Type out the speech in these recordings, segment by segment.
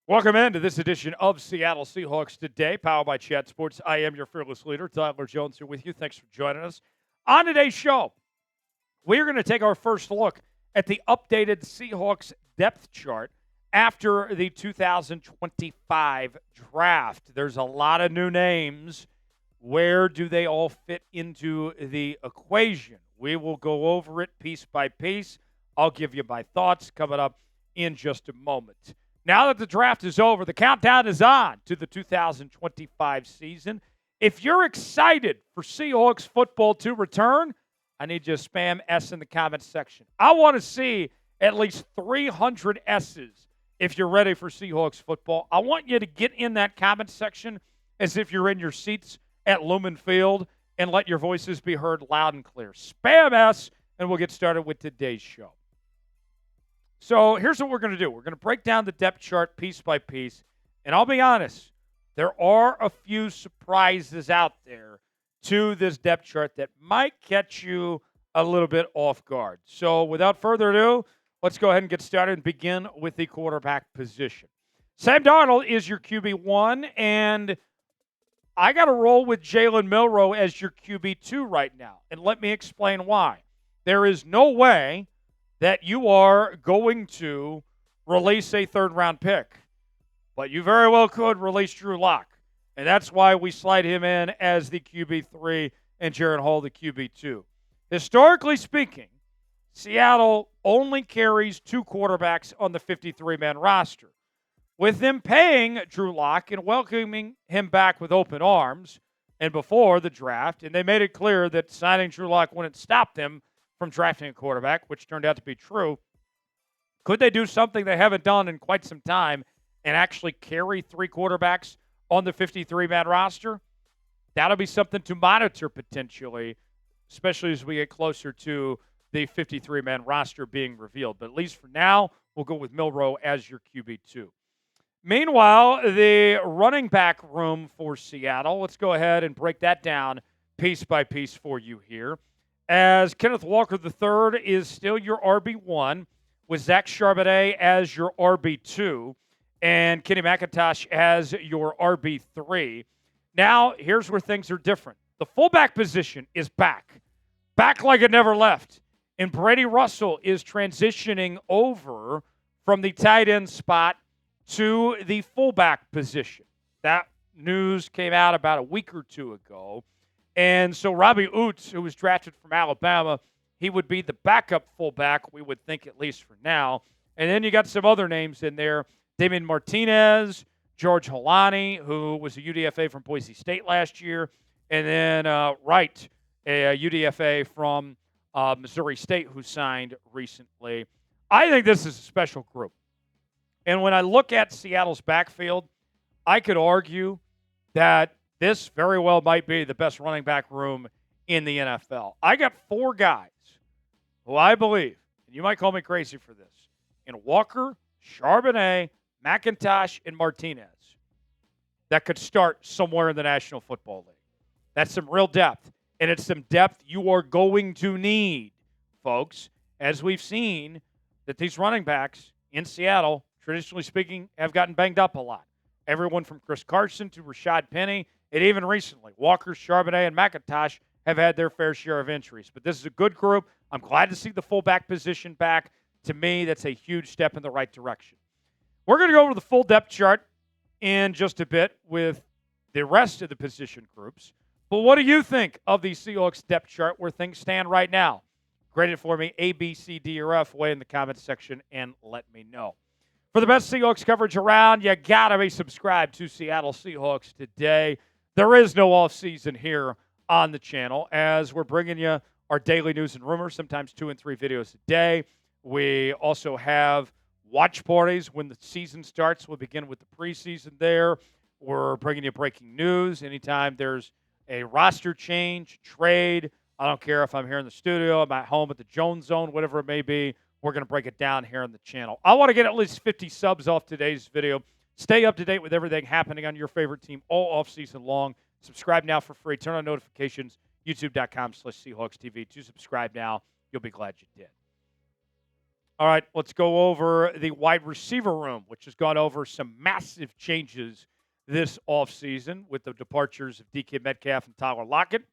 Welcome into this edition of Seattle Seahawks Today, powered by Chat Sports. I am your fearless leader, Tyler Jones, here with you. Thanks for joining us. On today's show, we're going to take our first look at the updated Seahawks depth chart after the 2025 draft. There's a lot of new names. Where do they all fit into the equation? We will go over it piece by piece. I'll give you my thoughts coming up in just a moment. Now that the draft is over, the countdown is on to the 2025 season. If you're excited for Seahawks football to return, I need you to spam S in the comments section. I want to see at least 300 S's if you're ready for Seahawks football. I want you to get in that comment section as if you're in your seats at Lumen Field and let your voices be heard loud and clear. Spam S, and we'll get started with today's show. So here's what we're going to do. We're going to break down the depth chart piece by piece. And I'll be honest, there are a few surprises out there to this depth chart that might catch you a little bit off guard. So without further ado, let's go ahead and get started and begin with the quarterback position. Sam Darnold is your QB1, and I got to roll with Jalen Milroe as your QB2 right now. And let me explain why. There is no way that you are going to release a third-round pick. But you very well could release Drew Lock. And that's why we slide him in as the QB3 and Jaren Hall the QB2. Historically speaking, Seattle only carries two quarterbacks on the 53-man roster. With them paying Drew Lock and welcoming him back with open arms and before the draft, and they made it clear that signing Drew Lock wouldn't stop them from drafting a quarterback, which turned out to be true. Could they do something they haven't done in quite some time and actually carry three quarterbacks on the 53-man roster? That'll be something to monitor potentially, especially as we get closer to the 53-man roster being revealed. But at least for now, we'll go with Milroe as your QB2. Meanwhile, the running back room for Seattle, let's go ahead and break that down piece by piece for you here. As Kenneth Walker III is still your RB1, with Zach Charbonnet as your RB2, and Kenny McIntosh as your RB3. Now, here's where things are different. The fullback position is back like it never left. And Brady Russell is transitioning over from the tight end spot to the fullback position. That news came out about a week or two ago. And so Robbie Ouzts, who was drafted from Alabama, he would be the backup fullback, we would think at least for now. And then you got some other names in there. Damien Martinez, George Holani, who was a UDFA from Boise State last year. And then Wright, a UDFA from Missouri State, who signed recently. I think this is a special group. And when I look at Seattle's backfield, I could argue that this very well might be the best running back room in the NFL. I got four guys who I believe, and you might call me crazy for this, in Walker, Charbonnet, McIntosh, and Martinez that could start somewhere in the National Football League. That's some real depth, and it's some depth you are going to need, folks, as we've seen that these running backs in Seattle, traditionally speaking, have gotten banged up a lot. Everyone from Chris Carson to Rashad Penny, and even recently, Walker, Charbonnet, and McIntosh have had their fair share of injuries. But this is a good group. I'm glad to see the fullback position back. To me, that's a huge step in the right direction. We're going to go over the full depth chart in just a bit with the rest of the position groups. But what do you think of the Seahawks depth chart where things stand right now? Grade it for me, A, B, C, D, or F, way in the comments section, and let me know. For the best Seahawks coverage around, you got to be subscribed to Seattle Seahawks Today. There is no offseason here on the channel as we're bringing you our daily news and rumors, sometimes 2 and 3 videos a day. We also have watch parties when the season starts. We'll begin with the preseason there. We're bringing you breaking news anytime there's a roster change, trade. I don't care if I'm here in the studio, I'm at home at the Jones Zone, whatever it may be. We're going to break it down here on the channel. I want to get at least 50 subs off today's video. Stay up to date with everything happening on your favorite team all offseason long. Subscribe now for free. Turn on notifications. YouTube.com/SeahawksTV to subscribe now. You'll be glad you did. All right, let's go over the wide receiver room, which has gone over some massive changes this offseason with the departures of DK Metcalf and Tyler Lockett.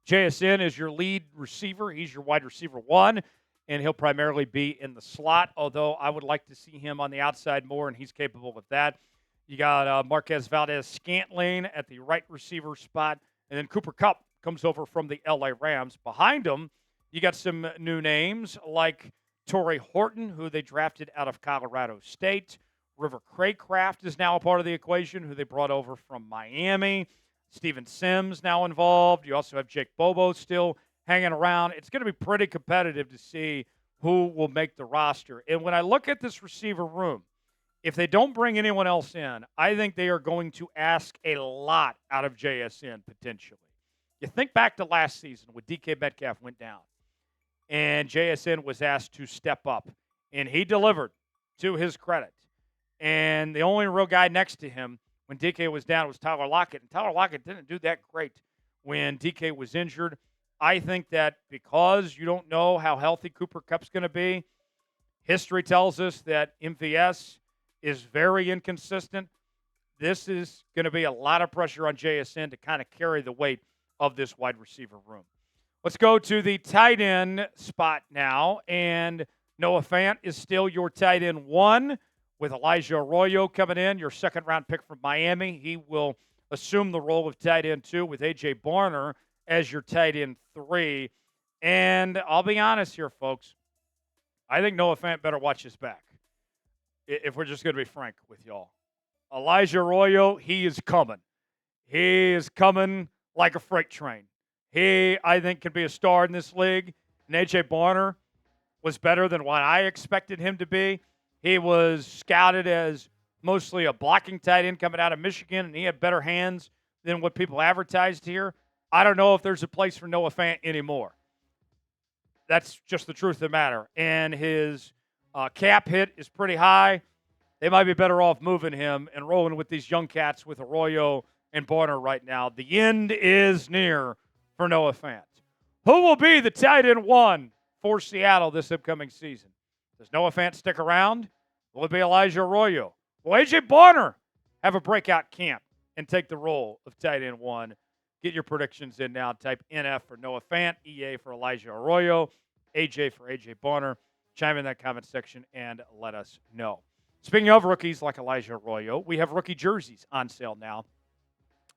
JSN is your lead receiver. He's your wide receiver one, and he'll primarily be in the slot, although I would like to see him on the outside more, and he's capable of that. You got Marquez Valdez-Scantling at the right receiver spot, and then Cooper Kupp comes over from the LA Rams. Behind him, you got some new names like Torrey Horton, who they drafted out of Colorado State. River Craycraft is now a part of the equation, who they brought over from Miami. Steven Sims now involved. You also have Jake Bobo still hanging around. It's going to be pretty competitive to see who will make the roster. And when I look at this receiver room, if they don't bring anyone else in, I think they are going to ask a lot out of JSN potentially. You think back to last season when DK Metcalf went down and JSN was asked to step up, and he delivered, to his credit. And the only real guy next to him when DK was down was Tyler Lockett, and Tyler Lockett didn't do that great when DK was injured. I think that because you don't know how healthy Cooper Kupp's going to be, history tells us that MVS is very inconsistent. This is going to be a lot of pressure on JSN to kind of carry the weight of this wide receiver room. Let's go to the tight end spot now, and Noah Fant is still your tight end one, with Elijah Arroyo coming in, your second-round pick from Miami. He will assume the role of tight end two with A.J. Barner as your tight end three. And I'll be honest here, folks. I think Noah Fant better watch his back, if we're just going to be frank with y'all. Elijah Arroyo, he is coming. He is coming like a freight train. He, I think, can be a star in this league. And A.J. Barner was better than what I expected him to be. He was scouted as mostly a blocking tight end coming out of Michigan, and he had better hands than what people advertised here. I don't know if there's a place for Noah Fant anymore. That's just the truth of the matter. And his cap hit is pretty high. They might be better off moving him and rolling with these young cats with Arroyo and Barner right now. The end is near for Noah Fant. Who will be the tight end one for Seattle this upcoming season? Does Noah Fant stick around? Will it be Elijah Arroyo? Will A.J. Barner have a breakout camp and take the role of tight end one? Get your predictions in now. Type NF for Noah Fant, EA for Elijah Arroyo, AJ for A.J. Barner. Chime in that comment section and let us know. Speaking of rookies like Elijah Arroyo, we have rookie jerseys on sale now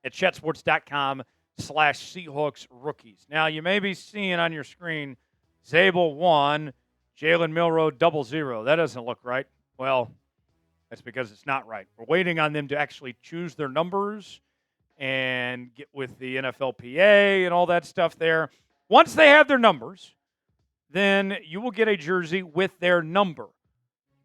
at chatsports.com/Seahawks rookies. Now, you may be seeing on your screen Zabel 1, Jalen Milroe 00. That doesn't look right. Well, that's because it's not right. We're waiting on them to actually choose their numbers and get with the NFLPA and all that stuff there. Once they have their numbers, then you will get a jersey with their number.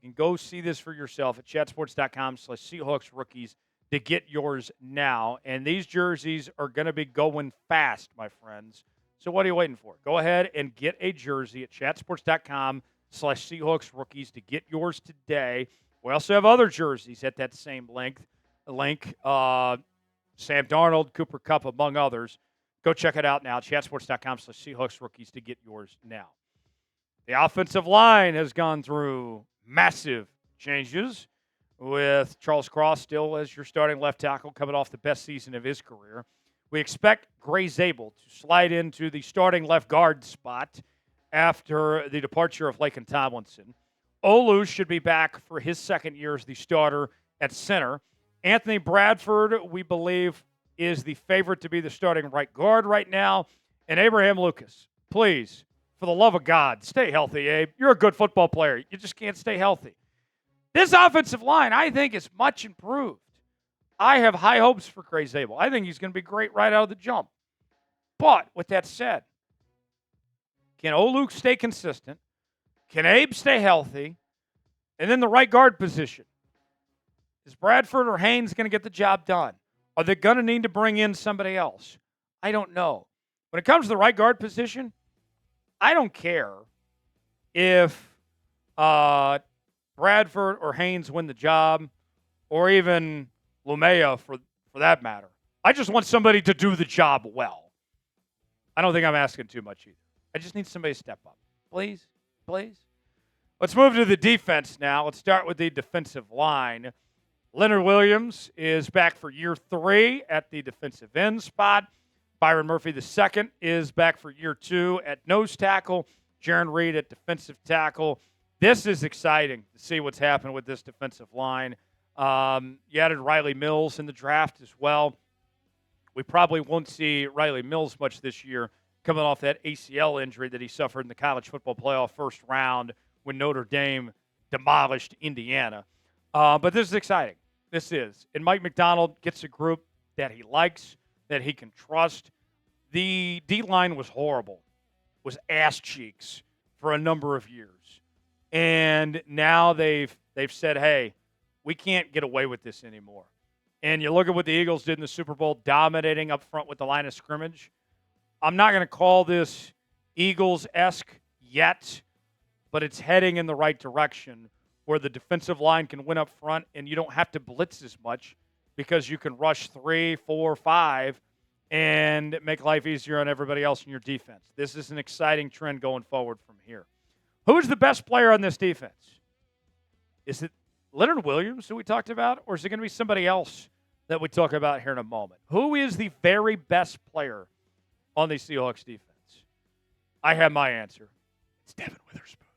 You can go see this for yourself at chatsports.com/Seahawks rookies to get yours now. And these jerseys are going to be going fast, my friends. So what are you waiting for? Go ahead and get a jersey at chatsports.com/Seahawks rookies to get yours today. We also have other jerseys at that same link. Sam Darnold, Cooper Kupp, among others. Go check it out now. Chatsports.com/Seahawks rookies to get yours now. The offensive line has gone through massive changes with Charles Cross still as your starting left tackle coming off the best season of his career. We expect Gray Zabel to slide into the starting left guard spot after the departure of Laken Tomlinson. Ouzts should be back for his second year as the starter at center. Anthony Bradford, we believe, is the favorite to be the starting right guard right now. And Abraham Lucas, please, for the love of God, stay healthy, Abe. You're a good football player. You just can't stay healthy. This offensive line, I think, is much improved. I have high hopes for Gray Zabel. I think he's going to be great right out of the jump. But with that said, can Ouzts stay consistent? Can Abe stay healthy? And then the right guard position. Is Bradford or Haynes going to get the job done? Are they going to need to bring in somebody else? I don't know. When it comes to the right guard position, I don't care if Bradford or Haynes win the job, or even Lumea for that matter. I just want somebody to do the job well. I don't think I'm asking too much either. I just need somebody to step up. Please, please. Let's move to the defense now. Let's start with the defensive line. Leonard Williams is back for year 3 at the defensive end spot. Byron Murphy II is back for year 2 at nose tackle. Jaron Reed at defensive tackle. This is exciting to see what's happened with this defensive line. You added Riley Mills in the draft as well. We probably won't see Riley Mills much this year coming off that ACL injury that he suffered in the college football playoff first round when Notre Dame demolished Indiana. But this is exciting. This is. And Mike Macdonald gets a group that he likes, that he can trust. The D-line was horrible, was ass cheeks for a number of years. And now they've said, hey, we can't get away with this anymore. And you look at what the Eagles did in the Super Bowl, dominating up front with the line of scrimmage. I'm not going to call this Eagles-esque yet, but it's heading in the right direction where the defensive line can win up front and you don't have to blitz as much because you can rush 3, 4, 5 and make life easier on everybody else in your defense. This is an exciting trend going forward from here. Who's the best player on this defense? Is it Leonard Williams, who we talked about, or is it going to be somebody else that we talk about here in a moment? Who is the very best player on the Seahawks defense? I have my answer. It's Devin Witherspoon.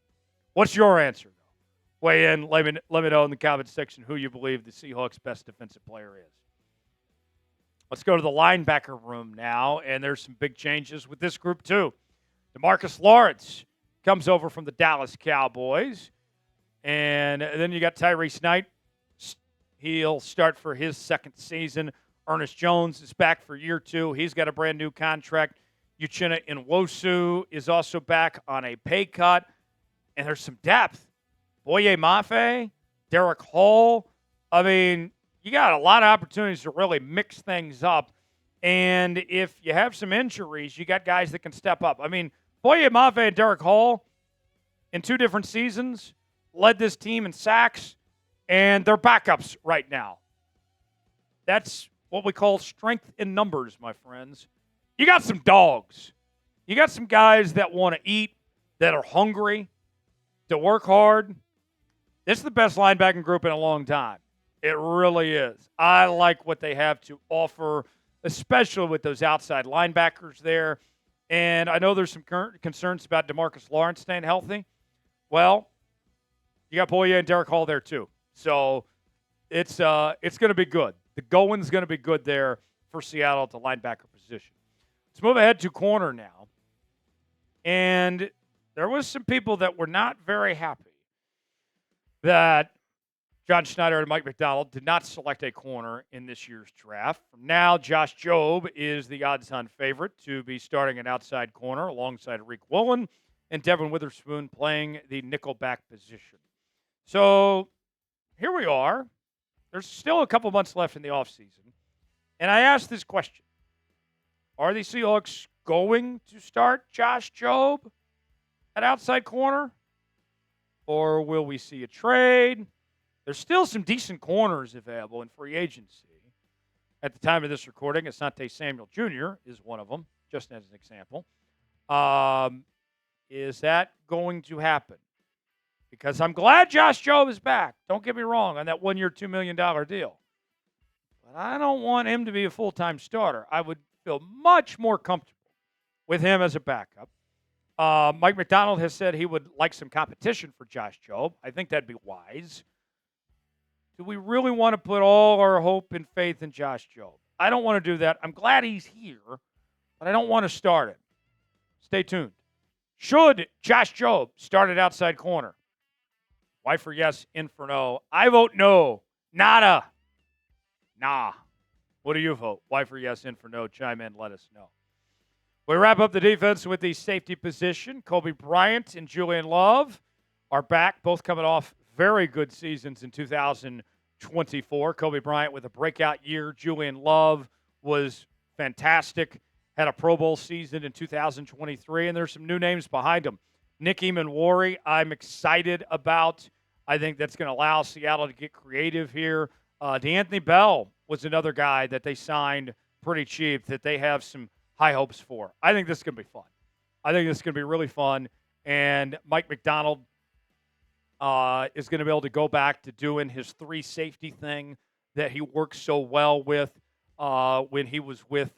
What's your answer, though? Weigh in. Let me know in the comments section who you believe the Seahawks' best defensive player is. Let's go to the linebacker room now, and there's some big changes with this group, too. DeMarcus Lawrence comes over from the Dallas Cowboys. And then you got Tyrese Knight. He'll start for his second season. Ernest Jones is back for year 2. He's got a brand new contract. Uchenna Nwosu is also back on a pay cut. And there's some depth. Boye Mafe, Derek Hall. I mean, you got a lot of opportunities to really mix things up. And if you have some injuries, you got guys that can step up. I mean, Boye Mafe and Derek Hall in 2 different seasons led this team in sacks, and they're backups right now. That's what we call strength in numbers, my friends. You got some dogs. You got some guys that want to eat, that are hungry, to work hard. This is the best linebacking group in a long time. It really is. I like what they have to offer, especially with those outside linebackers there. And I know there's some current concerns about DeMarcus Lawrence staying healthy. Well, you got Boye and Derek Hall there too. So it's going to be good. The going's going to be good there for Seattle at the linebacker position. Let's move ahead to corner now. And there was some people that were not very happy that John Schneider and Mike Macdonald did not select a corner in this year's draft. From now, Josh Jobe is the odds-on favorite to be starting an outside corner alongside Reek Woolen and Devin Witherspoon playing the nickelback position. So here we are. There's still a couple months left in the offseason. And I asked this question. Are the Seahawks going to start Josh Jobe at outside corner? Or will we see a trade? There's still some decent corners available in free agency. At the time of this recording, Asante Samuel Jr. is one of them, just as an example. Is that going to happen? Because I'm glad Josh Jobe is back. Don't get me wrong on that 1-year, $2 million deal. But I don't want him to be a full-time starter. I would feel much more comfortable with him as a backup. Mike Macdonald has said he would like some competition for Josh Jobe. I think that'd be wise. Do we really want to put all our hope and faith in Josh Jobe? I don't want to do that. I'm glad he's here, but I don't want to start him. Stay tuned. Should Josh Jobe start at outside corner? Y for yes, in for no. I vote no. Nada. Nah. What do you vote? Y for yes, in for no. Chime in. Let us know. We wrap up the defense with the safety position. Kobe Bryant and Julian Love are back, both coming off very good seasons in 2024. Kobe Bryant with a breakout year. Julian Love was fantastic. Had a Pro Bowl season in 2023, and there's some new names behind him. Nick Emmanwori, I'm excited about. I think that's going to allow Seattle to get creative here. D'Anthony Bell was another guy that they signed pretty cheap that they have some high hopes for. I think this is going to be fun. I think this is going to be really fun. And Mike Macdonald, is going to be able to go back to doing his 3 safety thing that he worked so well with when he was with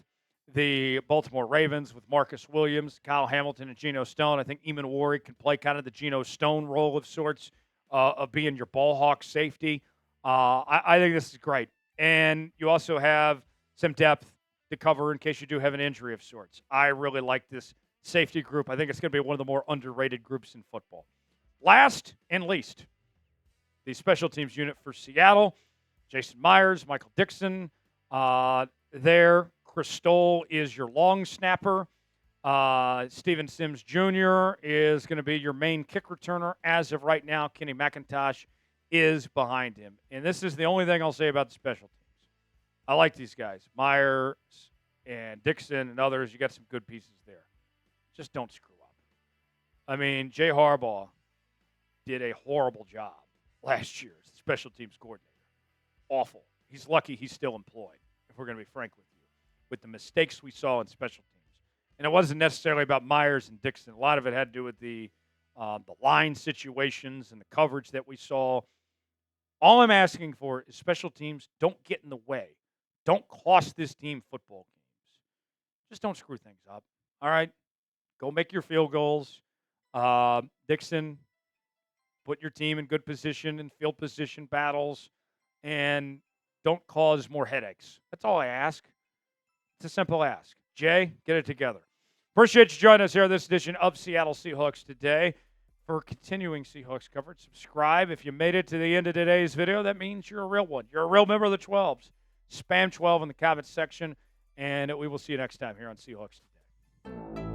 the Baltimore Ravens with Marcus Williams, Kyle Hamilton, and Geno Stone. I think Emmanwori can play kind of the Geno Stone role of sorts of being your ball hawk safety. I think this is great. And you also have some depth to cover in case you do have an injury of sorts. I really like this safety group. I think it's going to be one of the more underrated groups in football. Last and least, the special teams unit for Seattle. Jason Myers, Michael Dixon there. Chris Stoll is your long snapper. Steven Sims Jr. is going to be your main kick returner. As of right now, Kenny McIntosh is behind him. And this is the only thing I'll say about the special teams. I like these guys. Myers and Dixon and others, you got some good pieces there. Just don't screw up. I mean, Jay Harbaugh did a horrible job last year as the special teams coordinator. Awful. He's lucky he's still employed, if we're going to be frank with the mistakes we saw in special teams. And it wasn't necessarily about Myers and Dixon. A lot of it had to do with the line situations and the coverage that we saw. All I'm asking for is special teams don't get in the way. Don't cost this team football games. Just don't screw things up. All right? Go make your field goals. Dixon, put your team in good position in field position battles, and don't cause more headaches. That's all I ask. It's a simple ask. Jay, get it together. Appreciate you joining us here on this edition of Seattle Seahawks Today. For continuing Seahawks coverage, subscribe. If you made it to the end of today's video, that means you're a real one. You're a real member of the 12s. Spam 12 in the comments section, and we will see you next time here on Seahawks Today.